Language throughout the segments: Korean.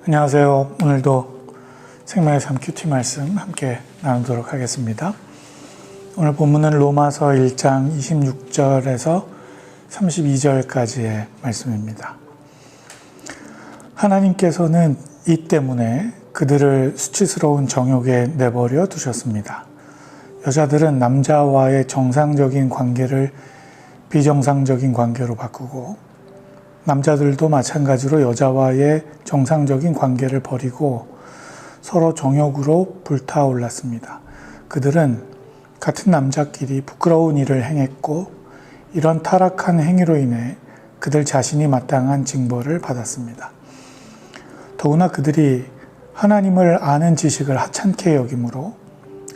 안녕하세요. 오늘도 생명의 삶 큐티 말씀 함께 나누도록 하겠습니다. 오늘 본문은 로마서 1장 26절에서 32절까지의 말씀입니다. 하나님께서는 이 때문에 그들을 수치스러운 정욕에 내버려 두셨습니다. 여자들은 남자와의 정상적인 관계를 비정상적인 관계로 바꾸고 남자들도 마찬가지로 여자와의 정상적인 관계를 버리고 서로 정욕으로 불타올랐습니다. 그들은 같은 남자끼리 부끄러운 일을 행했고 이런 타락한 행위로 인해 그들 자신이 마땅한 징벌을 받았습니다. 더구나 그들이 하나님을 아는 지식을 하찮게 여기므로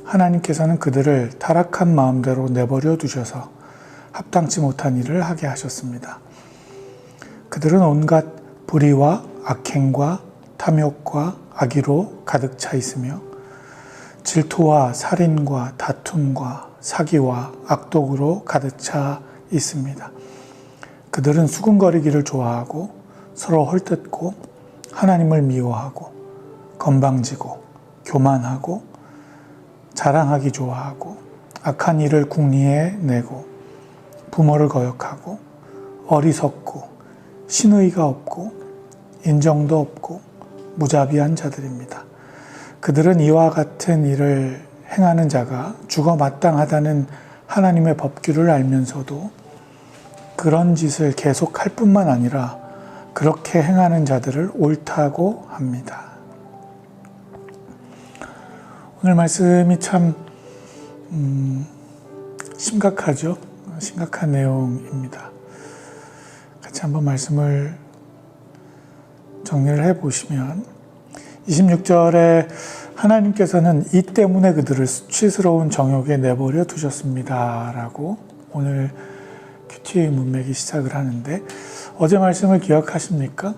하나님께서는 그들을 타락한 마음대로 내버려 두셔서 합당치 못한 일을 하게 하셨습니다. 그들은 온갖 불의와 악행과 탐욕과 악의로 가득 차 있으며 질투와 살인과 다툼과 사기와 악독으로 가득 차 있습니다. 그들은 수군거리기를 좋아하고 서로 헐뜯고 하나님을 미워하고 건방지고 교만하고 자랑하기 좋아하고 악한 일을 궁리해 내고 부모를 거역하고 어리석고 신의가 없고 인정도 없고 무자비한 자들입니다. 그들은 이와 같은 일을 행하는 자가 죽어 마땅하다는 하나님의 법규를 알면서도 그런 짓을 계속할 뿐만 아니라 그렇게 행하는 자들을 옳다고 합니다. 오늘 말씀이 참 심각하죠. 심각한 내용입니다. 같이 한번 말씀을 정리를 해보시면 26절에 하나님께서는 이 때문에 그들을 수치스러운 정욕에 내버려 두셨습니다 라고 오늘 큐티의 문맥이 시작을 하는데 어제 말씀을 기억하십니까?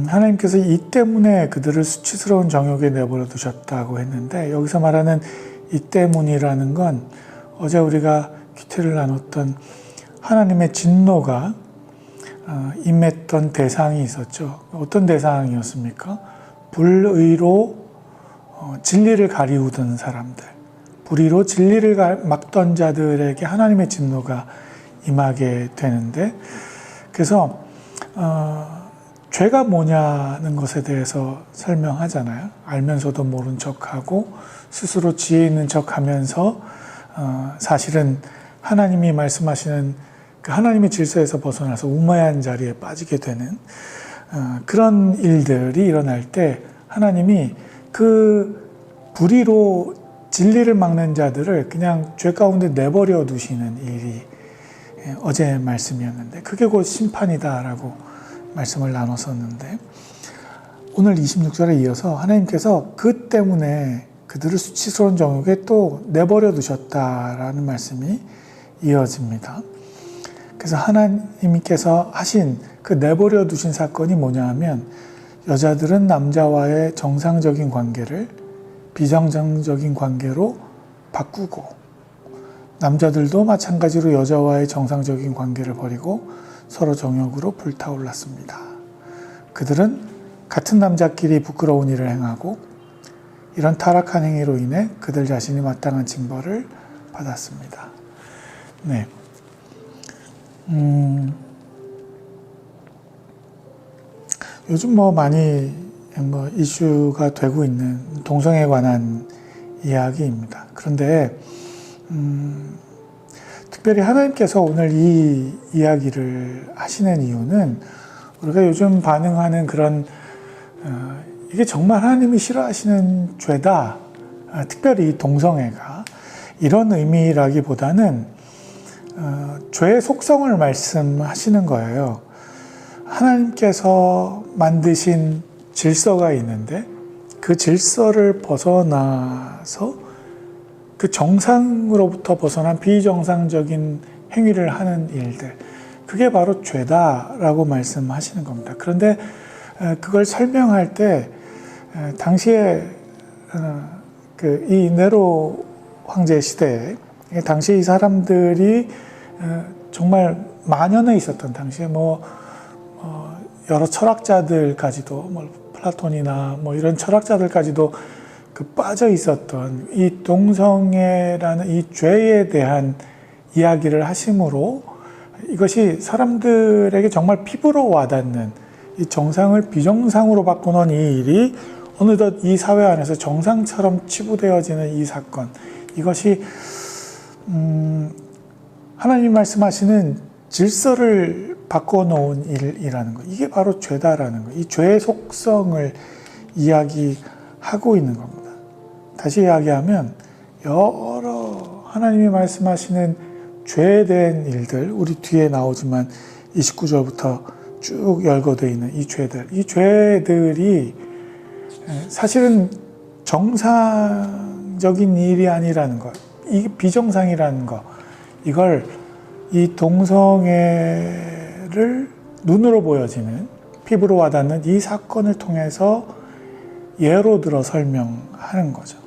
하나님께서 이 때문에 그들을 수치스러운 정욕에 내버려 두셨다고 했는데 여기서 말하는 이 때문이라는 건 어제 우리가 큐티를 나눴던 하나님의 진노가 임했던 대상이 있었죠. 어떤 대상이었습니까? 불의로 진리를 가리우던 사람들, 불의로 진리를 막던 자들에게 하나님의 진노가 임하게 되는데 그래서 죄가 뭐냐는 것에 대해서 설명하잖아요. 알면서도 모른 척하고 스스로 지혜 있는 척하면서 사실은 하나님이 말씀하시는 그 하나님의 질서에서 벗어나서 우매한 자리에 빠지게 되는 그런 일들이 일어날 때 하나님이 그 불의로 진리를 막는 자들을 그냥 죄 가운데 내버려 두시는 일이 어제 말씀이었는데 그게 곧 심판이다라고 말씀을 나눴었는데 오늘 26절에 이어서 하나님께서 그 때문에 그들을 수치스러운 정욕에 또 내버려 두셨다라는 말씀이 이어집니다. 그래서 하나님께서 하신 그 내버려 두신 사건이 뭐냐 하면 여자들은 남자와의 정상적인 관계를 비정상적인 관계로 바꾸고 남자들도 마찬가지로 여자와의 정상적인 관계를 버리고 서로 정욕으로 불타올랐습니다. 그들은 같은 남자끼리 부끄러운 일을 행하고 이런 타락한 행위로 인해 그들 자신이 마땅한 징벌을 받았습니다. 네. 요즘 많이 이슈가 되고 있는 동성애에 관한 이야기입니다. 그런데 특별히 하나님께서 오늘 이 이야기를 하시는 이유는 우리가 요즘 반응하는 그런 이게 정말 하나님이 싫어하시는 죄다, 특별히 이 동성애가 이런 의미라기보다는 죄의 속성을 말씀하시는 거예요. 하나님께서 만드신 질서가 있는데 그 질서를 벗어나서 그 정상으로부터 벗어난 비정상적인 행위를 하는 일들, 그게 바로 죄다라고 말씀하시는 겁니다. 그런데 그걸 설명할 때 당시에 이 네로 황제 시대에 당시 이 사람들이 정말 만연해 있었던 당시에 여러 철학자들까지도 아플라톤이나 뭐 이런 철학자들까지도 그 빠져 있었던 이 동성애라는 이 죄에 대한 이야기를 하심으로 이것이 사람들에게 정말 피부로 와닿는 이 정상을 비정상으로 바꾸는 이 일이 어느덧 이 사회 안에서 정상처럼 치부되어지는 이 사건, 이것이 하나님이 말씀하시는 질서를 바꿔놓은 일이라는 것, 이게 바로 죄다라는 것, 이 죄의 속성을 이야기하고 있는 겁니다. 다시 이야기하면 여러 하나님이 말씀하시는 죄에 대한 일들, 우리 뒤에 나오지만 29절부터 쭉 열거되어 있는 이 죄들이 사실은 정상적인 일이 아니라는 것, 이게 비정상이라는 것, 이걸 이 동성애를 눈으로 보여지는, 피부로 와닿는 이 사건을 통해서 예로 들어 설명하는 거죠.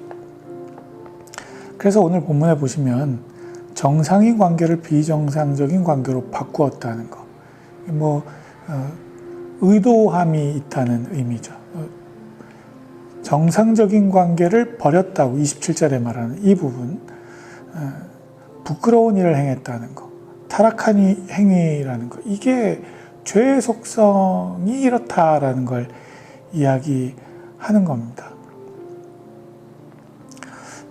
그래서 오늘 본문에 보시면 정상인 관계를 비정상적인 관계로 바꾸었다는 것, 의도함이 있다는 의미죠. 정상적인 관계를 버렸다고 27절에 말하는 이 부분, 부끄러운 일을 행했다는 것, 타락한 행위라는 것, 이게 죄의 속성이 이렇다라는 걸 이야기하는 겁니다.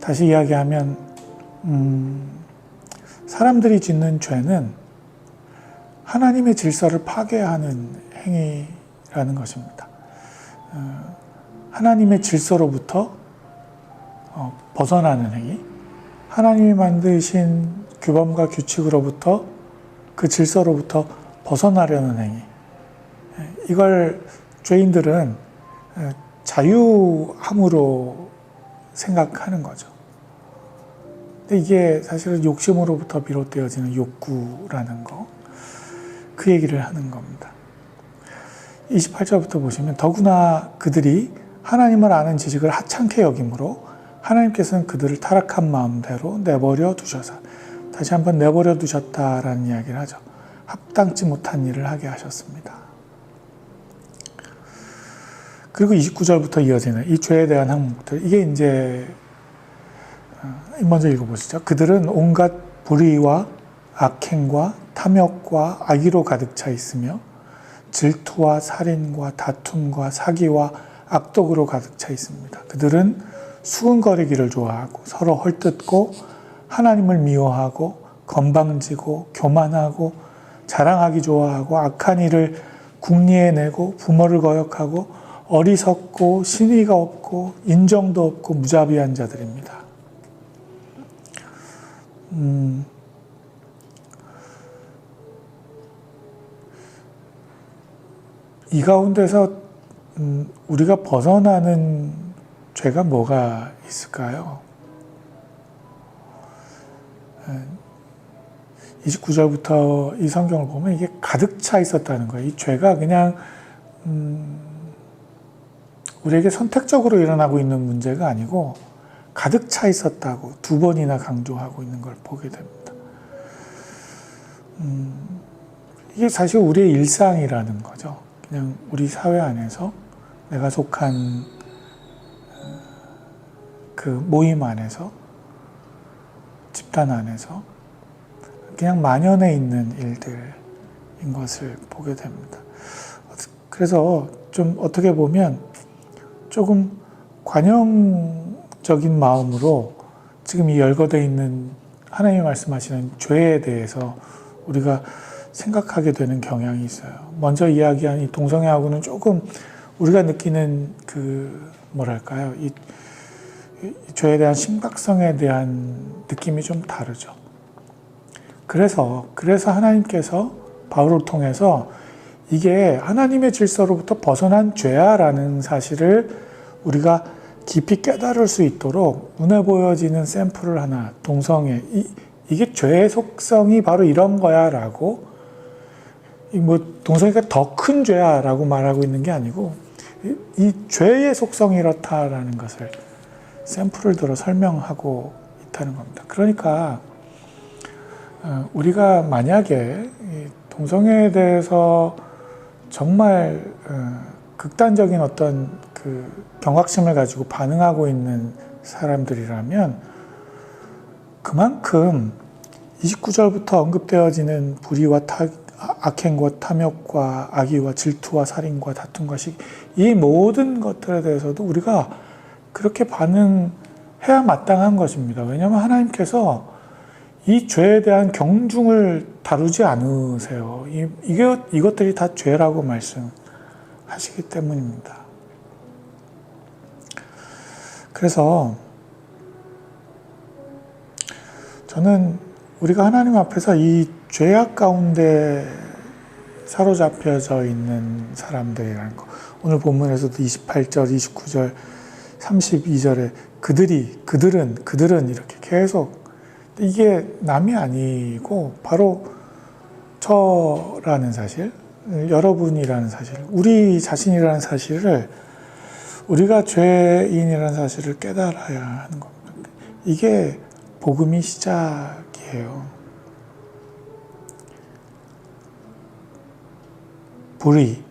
다시 이야기하면 사람들이 짓는 죄는 하나님의 질서를 파괴하는 행위라는 것입니다. 하나님의 질서로부터 벗어나는 행위, 하나님이 만드신 규범과 규칙으로부터, 그 질서로부터 벗어나려는 행위, 이걸 죄인들은 자유함으로 생각하는 거죠. 근데 이게 사실은 욕심으로부터 비롯되어지는 욕구라는 거, 그 얘기를 하는 겁니다. 28절부터 보시면 더구나 그들이 하나님을 아는 지식을 하찮게 여김으로 하나님께서는 그들을 타락한 마음대로 내버려 두셔서, 다시 한번 내버려 두셨다라는 이야기를 하죠. 합당치 못한 일을 하게 하셨습니다. 그리고 29절부터 이어지는 이 죄에 대한 항목들, 이게 이제 먼저 읽어보시죠. 그들은 온갖 불의와 악행과 탐욕과 악의로 가득 차 있으며 질투와 살인과 다툼과 사기와 악독으로 가득 차 있습니다. 그들은 수근거리기를 좋아하고 서로 헐뜯고 하나님을 미워하고 건방지고 교만하고 자랑하기 좋아하고 악한 일을 궁리해내고 부모를 거역하고 어리석고 신의가 없고 인정도 없고 무자비한 자들입니다. 이 가운데서 우리가 벗어나는 죄가 뭐가 있을까요? 29절부터 이 성경을 보면 이게 가득 차 있었다는 거예요. 이 죄가 그냥 우리에게 선택적으로 일어나고 있는 문제가 아니고 가득 차 있었다고 두 번이나 강조하고 있는 걸 보게 됩니다. 이게 사실 우리의 일상이라는 거죠. 그냥 우리 사회 안에서 내가 속한 그 모임 안에서, 집단 안에서 그냥 만연해 있는 일들인 것을 보게 됩니다. 그래서 좀 어떻게 보면 조금 관용적인 마음으로 지금 이 열거되어 있는 하나님이 말씀하시는 죄에 대해서 우리가 생각하게 되는 경향이 있어요. 먼저 이야기한 이 동성애하고는 조금 우리가 느끼는 그 뭐랄까요, 이 죄에 대한 심각성에 대한 느낌이 좀 다르죠. 그래서 하나님께서 바울을 통해서 이게 하나님의 질서로부터 벗어난 죄야라는 사실을 우리가 깊이 깨달을 수 있도록 눈에 보여지는 샘플을 하나, 동성애, 이게 죄의 속성이 바로 이런 거야 라고, 동성애가 더 큰 죄야 라고 말하고 있는 게 아니고 이 죄의 속성이 이렇다라는 것을 샘플을 들어 설명하고 있다는 겁니다. 그러니까 우리가 만약에 동성애에 대해서 정말 극단적인 어떤 그 경각심을 가지고 반응하고 있는 사람들이라면 그만큼 29절부터 언급되어지는 불의와 악행과 탐욕과 악의와 질투와 살인과 다툼과 시기, 이 모든 것들에 대해서도 우리가 그렇게 반응해야 마땅한 것입니다. 왜냐하면 하나님께서 이 죄에 대한 경중을 다루지 않으세요. 이것들이 다 죄라고 말씀하시기 때문입니다. 그래서 저는 우리가 하나님 앞에서 이 죄악 가운데 사로잡혀져 있는 사람들이라는 거, 오늘 본문에서도 28절, 29절, 32절에 그들은 이렇게 계속, 이게 남이 아니고 바로 저라는 사실, 여러분이라는 사실, 우리 자신이라는 사실을, 우리가 죄인이라는 사실을 깨달아야 하는 겁니다. 이게 복음이 시작이에요. 불의,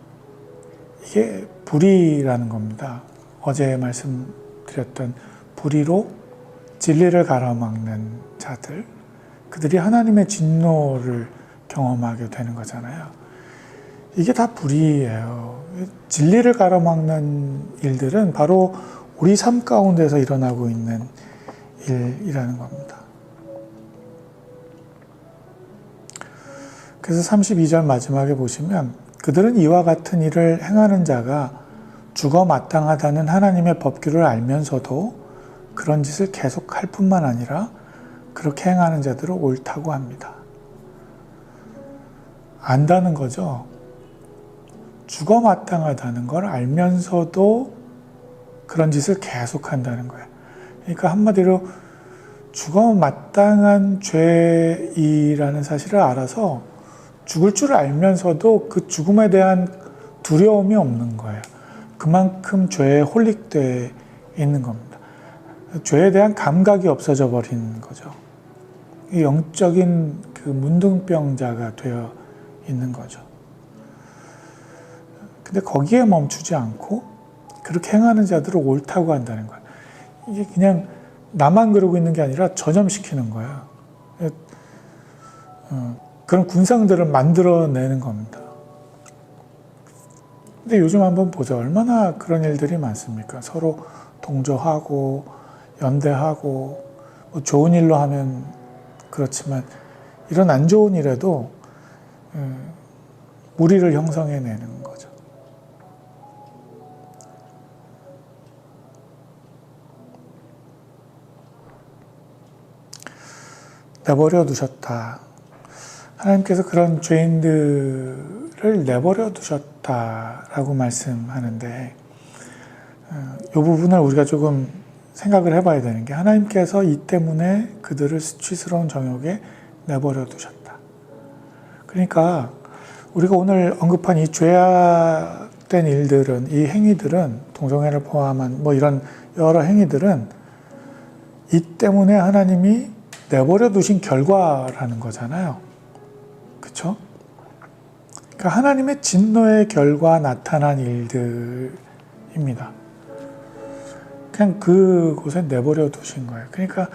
이게 불의라는 겁니다. 어제 말씀드렸던 불의로 진리를 가로막는 자들, 그들이 하나님의 진노를 경험하게 되는 거잖아요. 이게 다 불의예요. 진리를 가로막는 일들은 바로 우리 삶 가운데서 일어나고 있는 일이라는 겁니다. 그래서 32절 마지막에 보시면 그들은 이와 같은 일을 행하는 자가 죽어 마땅하다는 하나님의 법규를 알면서도 그런 짓을 계속할 뿐만 아니라 그렇게 행하는 자들을 옳다고 합니다. 안다는 거죠. 죽어 마땅하다는 걸 알면서도 그런 짓을 계속한다는 거예요. 그러니까 한마디로 죽어 마땅한 죄이라는 사실을 알아서 죽을 줄 알면서도 그 죽음에 대한 두려움이 없는 거예요. 그만큼 죄에 홀릭되어 있는 겁니다. 죄에 대한 감각이 없어져 버린 거죠. 영적인 그 문둥병자가 되어 있는 거죠. 근데 거기에 멈추지 않고 그렇게 행하는 자들을 옳다고 한다는 거예요. 이게 그냥 나만 그러고 있는 게 아니라 전염시키는 거예요. 그런 군상들을 만들어내는 겁니다. 근데 요즘 한번 보자. 얼마나 그런 일들이 많습니까? 서로 동조하고 연대하고 뭐 좋은 일로 하면 그렇지만 이런 안 좋은 일에도 무리를 형성해내는 거죠. 내버려 두셨다. 하나님께서 그런 죄인들을 내버려 두셨다라고 말씀하는데 이 부분을 우리가 조금 생각을 해봐야 되는 게, 하나님께서 이 때문에 그들을 수치스러운 정욕에 내버려 두셨다. 그러니까 우리가 오늘 언급한 이 죄악된 일들은, 이 행위들은, 동성애를 포함한 뭐 이런 여러 행위들은 이 때문에 하나님이 내버려 두신 결과라는 거잖아요. 그렇죠? 그러니까 하나님의 진노의 결과 나타난 일들입니다. 그냥 그곳에 내버려 두신 거예요. 그러니까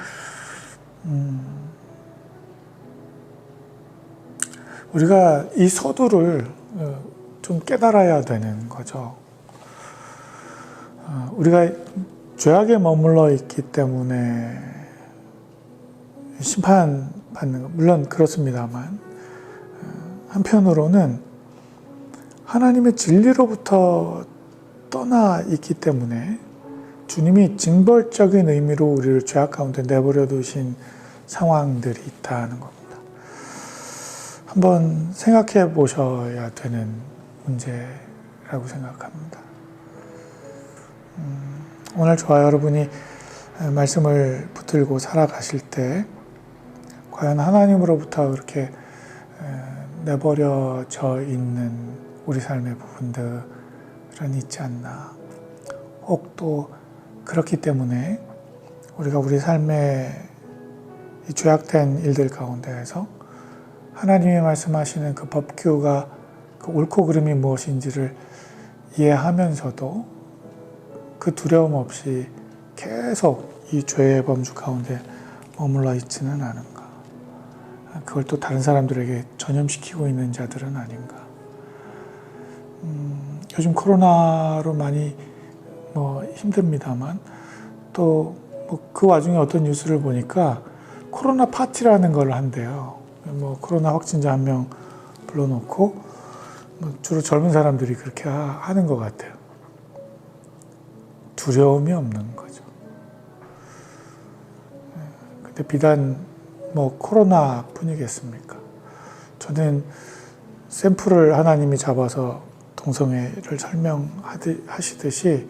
우리가 이 서두를 좀 깨달아야 되는 거죠. 우리가 죄악에 머물러 있기 때문에 심판받는 거, 물론 그렇습니다만 한편으로는 하나님의 진리로부터 떠나 있기 때문에 주님이 징벌적인 의미로 우리를 죄악 가운데 내버려 두신 상황들이 있다는 겁니다. 한번 생각해 보셔야 되는 문제라고 생각합니다. 오늘 저와 여러분이 말씀을 붙들고 살아가실 때 과연 하나님으로부터 그렇게 내버려져 있는 우리 삶의 부분들은 있지 않나. 혹 또 그렇기 때문에 우리가 우리 삶의 이 죄악된 일들 가운데에서 하나님이 말씀하시는 그 법규가 그 옳고 그름이 무엇인지를 이해하면서도 그 두려움 없이 계속 이 죄의 범주 가운데 머물러 있지는 않은가. 그걸 또 다른 사람들에게 전염시키고 있는 자들은 아닌가. 요즘 코로나로 많이 힘듭니다만 또 그 와중에 어떤 뉴스를 보니까 코로나 파티라는 걸 한대요. 코로나 확진자 1명 불러놓고 주로 젊은 사람들이 그렇게 하는 것 같아요. 두려움이 없는 거죠. 근데 비단 코로나뿐이겠습니까? 저는 샘플을 하나님이 잡아서 동성애를 설명하시듯이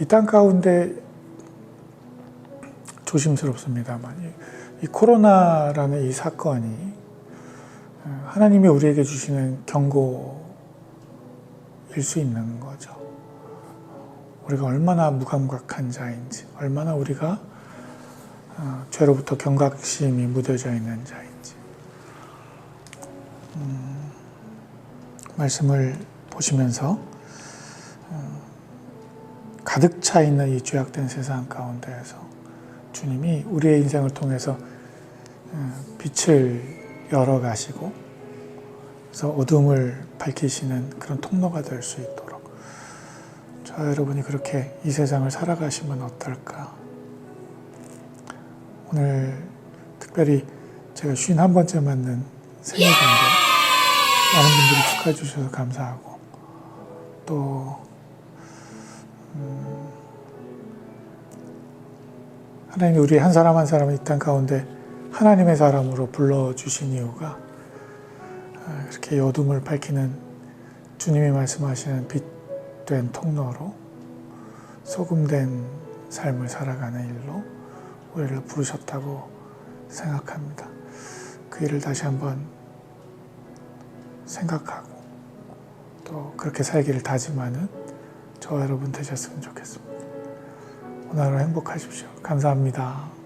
이 땅 가운데 조심스럽습니다만 이 코로나라는 이 사건이 하나님이 우리에게 주시는 경고일 수 있는 거죠. 우리가 얼마나 무감각한 자인지, 얼마나 우리가 죄로부터 경각심이 무뎌져 있는 자인지. 말씀을 보시면서 가득 차 있는 이 죄악된 세상 가운데에서 주님이 우리의 인생을 통해서 빛을 열어가시고 그래서 어둠을 밝히시는 그런 통로가 될 수 있도록 저 여러분이 그렇게 이 세상을 살아가시면 어떨까. 오늘 특별히 제가 51번째 맞는 생일인데 많은 분들이 축하해 주셔서 감사하고 또 하나님이 우리 한 사람 한 사람을 이 땅 가운데 하나님의 사람으로 불러주신 이유가 이렇게 어둠을 밝히는 주님이 말씀하시는 빛된 통로로 소금된 삶을 살아가는 일로 우리를 부르셨다고 생각합니다. 그 일을 다시 한번 생각하고 또 그렇게 살기를 다짐하는 저와 여러분 되셨으면 좋겠습니다. 오늘 하루 행복하십시오. 감사합니다.